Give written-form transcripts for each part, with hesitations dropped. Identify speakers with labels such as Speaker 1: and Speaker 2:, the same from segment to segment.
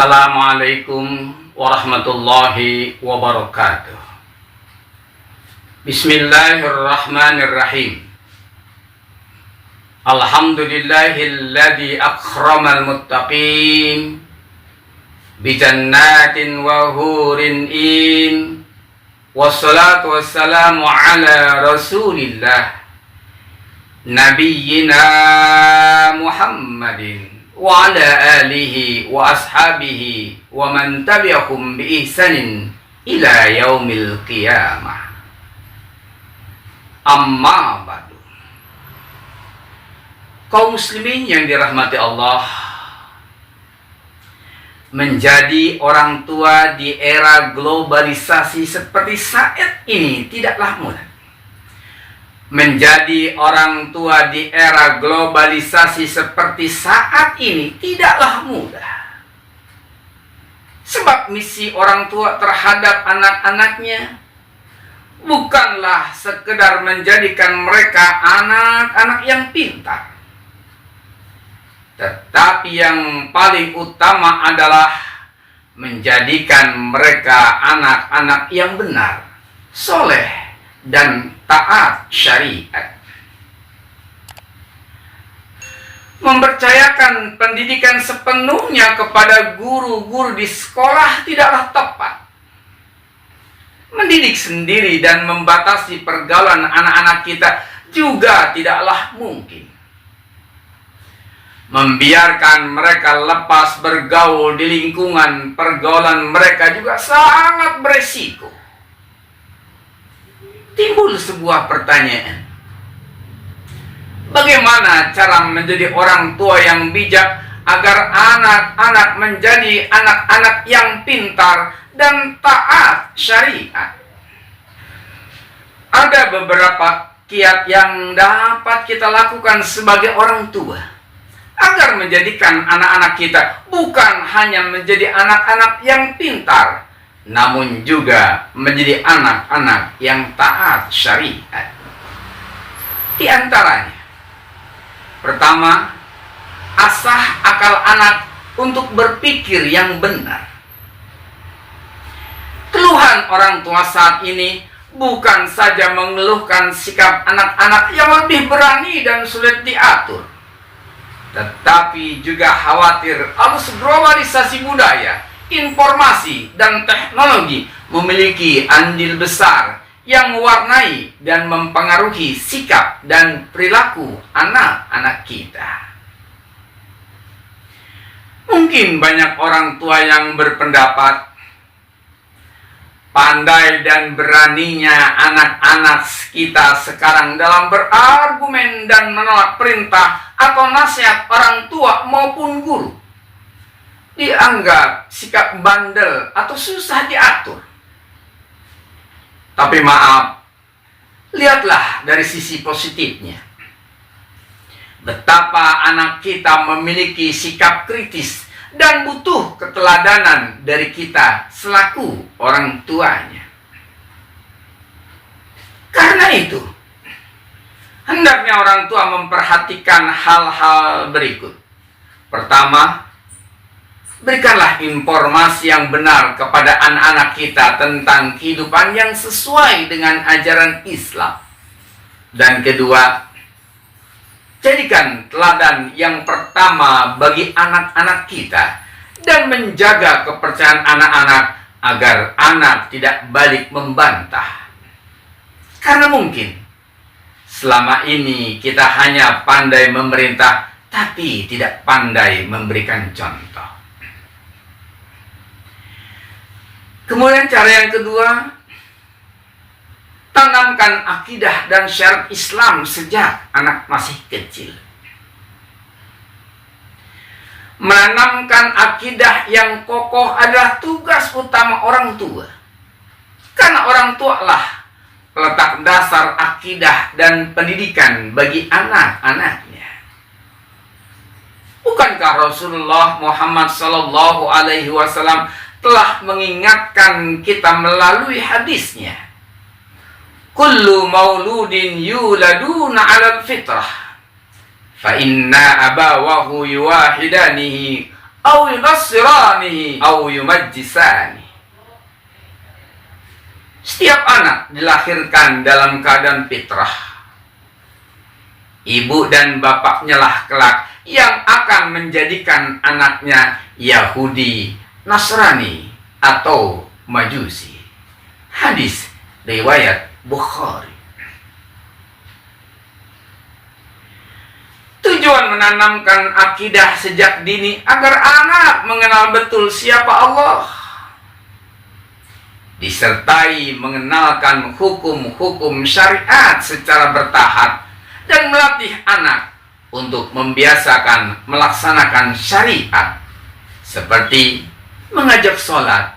Speaker 1: Assalamualaikum warahmatullahi wabarakatuh. Bismillahirrahmanirrahim. Alhamdulillahilladzi akramal muttaqin bijannatin wa hurin in. Wassalatu wassalamu ala rasulillah nabiyyina Muhammadin wa ala alihi wa ashabihi wa man tabi'ahum bi ihsanin ila yaumil qiyamah. Amma ba'du. Kaum muslimin yang dirahmati Allah, menjadi orang tua di era globalisasi seperti saat ini tidaklah mudah. Menjadi orang tua di era globalisasi seperti saat ini tidaklah mudah. Sebab misi orang tua terhadap anak-anaknya bukanlah sekedar menjadikan mereka anak-anak yang pintar, tetapi yang paling utama adalah menjadikan mereka anak-anak yang benar, soleh, dan taat syariat. Mempercayakan pendidikan sepenuhnya kepada guru-guru di sekolah tidaklah tepat. Mendidik sendiri dan membatasi pergaulan anak-anak kita juga tidaklah mungkin. Membiarkan mereka lepas bergaul di lingkungan pergaulan mereka juga sangat beresiko. Timbul sebuah pertanyaan. Bagaimana cara menjadi orang tua yang bijak agar anak-anak menjadi anak-anak yang pintar dan taat syariat? Ada beberapa kiat yang dapat kita lakukan sebagai orang tua agar menjadikan anak-anak kita bukan hanya menjadi anak-anak yang pintar, namun juga menjadi anak-anak yang taat syariat. Di antaranya, pertama, asah akal anak untuk berpikir yang benar. Keluhan orang tua saat ini bukan saja mengeluhkan sikap anak-anak yang lebih berani dan sulit diatur, tetapi juga khawatir arus globalisasi budaya, informasi, dan teknologi memiliki andil besar yang mewarnai dan mempengaruhi sikap dan perilaku anak-anak kita. Mungkin banyak orang tua yang berpendapat pandai dan beraninya anak-anak kita sekarang dalam berargumen dan menolak perintah atau nasihat orang tua maupun guru dianggap sikap bandel atau susah diatur. Tapi maaf, lihatlah dari sisi positifnya. Betapa anak kita memiliki sikap kritis dan butuh keteladanan dari kita selaku orang tuanya. Karena itu, hendaknya orang tua memperhatikan hal-hal berikut. Pertama, berikanlah informasi yang benar kepada anak-anak kita tentang kehidupan yang sesuai dengan ajaran Islam. Dan kedua, jadikan teladan yang pertama bagi anak-anak kita dan menjaga kepercayaan anak-anak agar anak tidak balik membantah. Karena mungkin selama ini kita hanya pandai memerintah tapi tidak pandai memberikan contoh. Kemudian cara yang kedua, tanamkan akidah dan syariat Islam sejak anak masih kecil. Menanamkan akidah yang kokoh adalah tugas utama orang tua. Karena orang tua lah letak dasar akidah dan pendidikan bagi anak-anaknya. Bukankah Rasulullah Muhammad SAW telah mengingatkan kita melalui hadisnya, kullu mauludin yuladuna 'alal fitrah fa inna abawahu yuwahidanihi au yunassiranihi au yumajjisani. Setiap anak dilahirkan dalam keadaan fitrah. Ibu dan bapaknya lah kelak yang akan menjadikan anaknya Yahudi, Nasrani, atau Majusi. Hadis riwayat Bukhari. Tujuan menanamkan akidah sejak dini agar anak mengenal betul siapa Allah, disertai mengenalkan hukum-hukum syariat secara bertahap, dan melatih anak untuk membiasakan melaksanakan syariat seperti mengajak sholat,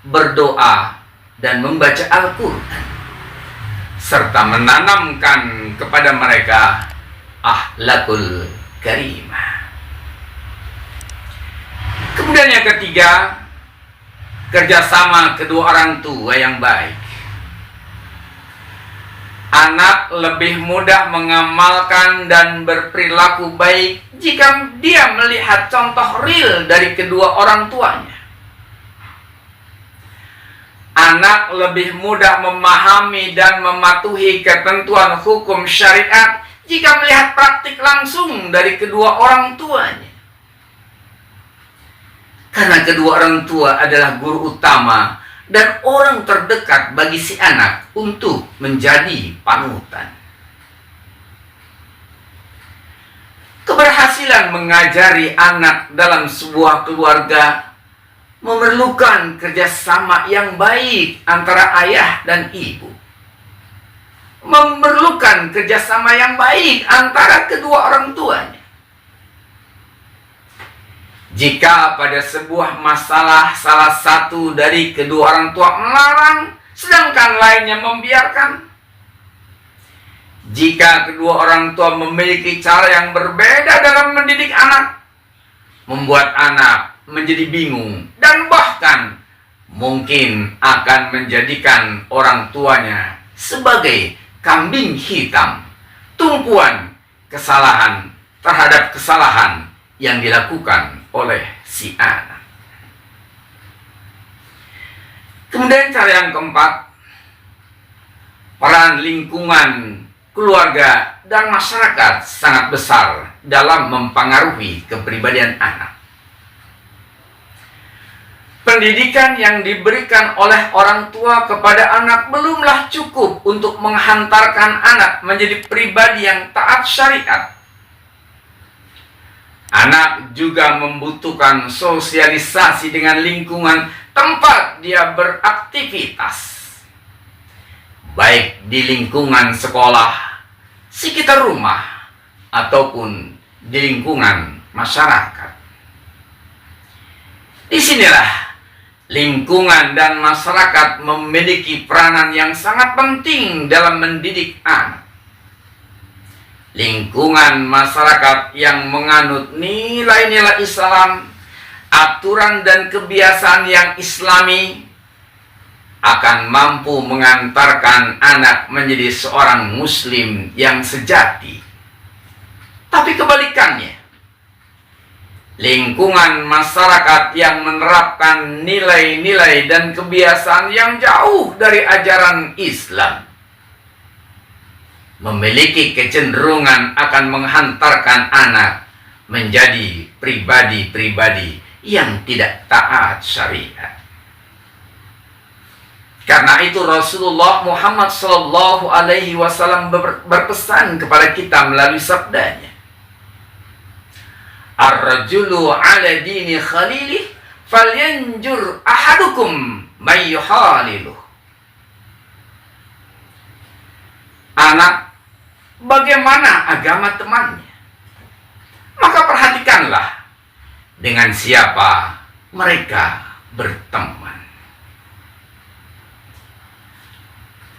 Speaker 1: berdoa, dan membaca Al-Quran, serta menanamkan kepada mereka akhlakul karimah. Kemudian yang ketiga, kerjasama kedua orang tua yang baik. Anak lebih mudah mengamalkan dan berperilaku baik jika dia melihat contoh real dari kedua orang tuanya. Anak lebih mudah memahami dan mematuhi ketentuan hukum syariat jika melihat praktik langsung dari kedua orang tuanya. Karena kedua orang tua adalah guru utama dan orang terdekat bagi si anak untuk menjadi panutan. Keberhasilan mengajari anak dalam sebuah keluarga memerlukan kerjasama yang baik antara ayah dan ibu. Memerlukan kerjasama yang baik antara kedua orang tuanya. Jika pada sebuah masalah salah satu dari kedua orang tua melarang, sedangkan lainnya membiarkan. Jika kedua orang tua memiliki cara yang berbeda dalam mendidik anak, membuat anak menjadi bingung dan bahkan mungkin akan menjadikan orang tuanya sebagai kambing hitam, tumpuan kesalahan terhadap kesalahan yang dilakukan oleh si anak. Kemudian cara yang keempat, peran lingkungan, keluarga, dan masyarakat sangat besar dalam mempengaruhi kepribadian anak. Pendidikan yang diberikan oleh orang tua kepada anak belumlah cukup untuk menghantarkan anak menjadi pribadi yang taat syariat. Anak juga membutuhkan sosialisasi dengan lingkungan tempat dia beraktivitas, baik di lingkungan sekolah, sekitar rumah, ataupun di lingkungan masyarakat. Disinilah lingkungan dan masyarakat memiliki peranan yang sangat penting dalam mendidik anak. Lingkungan masyarakat yang menganut nilai-nilai Islam, aturan dan kebiasaan yang Islami akan mampu mengantarkan anak menjadi seorang Muslim yang sejati. Tapi kebalikannya, lingkungan masyarakat yang menerapkan nilai-nilai dan kebiasaan yang jauh dari ajaran Islam memiliki kecenderungan akan menghantarkan anak menjadi pribadi-pribadi yang tidak taat syariat. Karena itu Rasulullah Muhammad SAW berpesan kepada kita melalui sabdanya, "Ar-rajulu ala dini khalilih falyanjur ahadukum may yuhaliluh." Anak bagaimana agama temannya, maka perhatikanlah dengan siapa mereka berteman.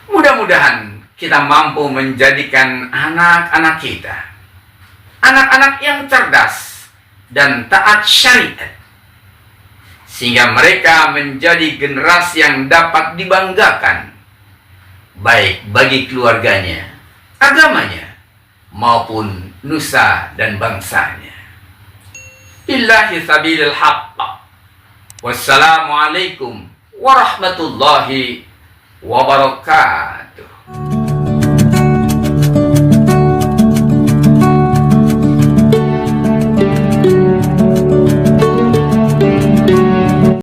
Speaker 1: Mudah-mudahan kita mampu menjadikan anak-anak kita anak-anak yang cerdas dan taat syariat, sehingga mereka menjadi generasi yang dapat dibanggakan, baik bagi keluarganya, agamanya, maupun nusa dan bangsanya. Billahi sabilil haqq. Wassalamualaikum warahmatullahi wabarakatuh.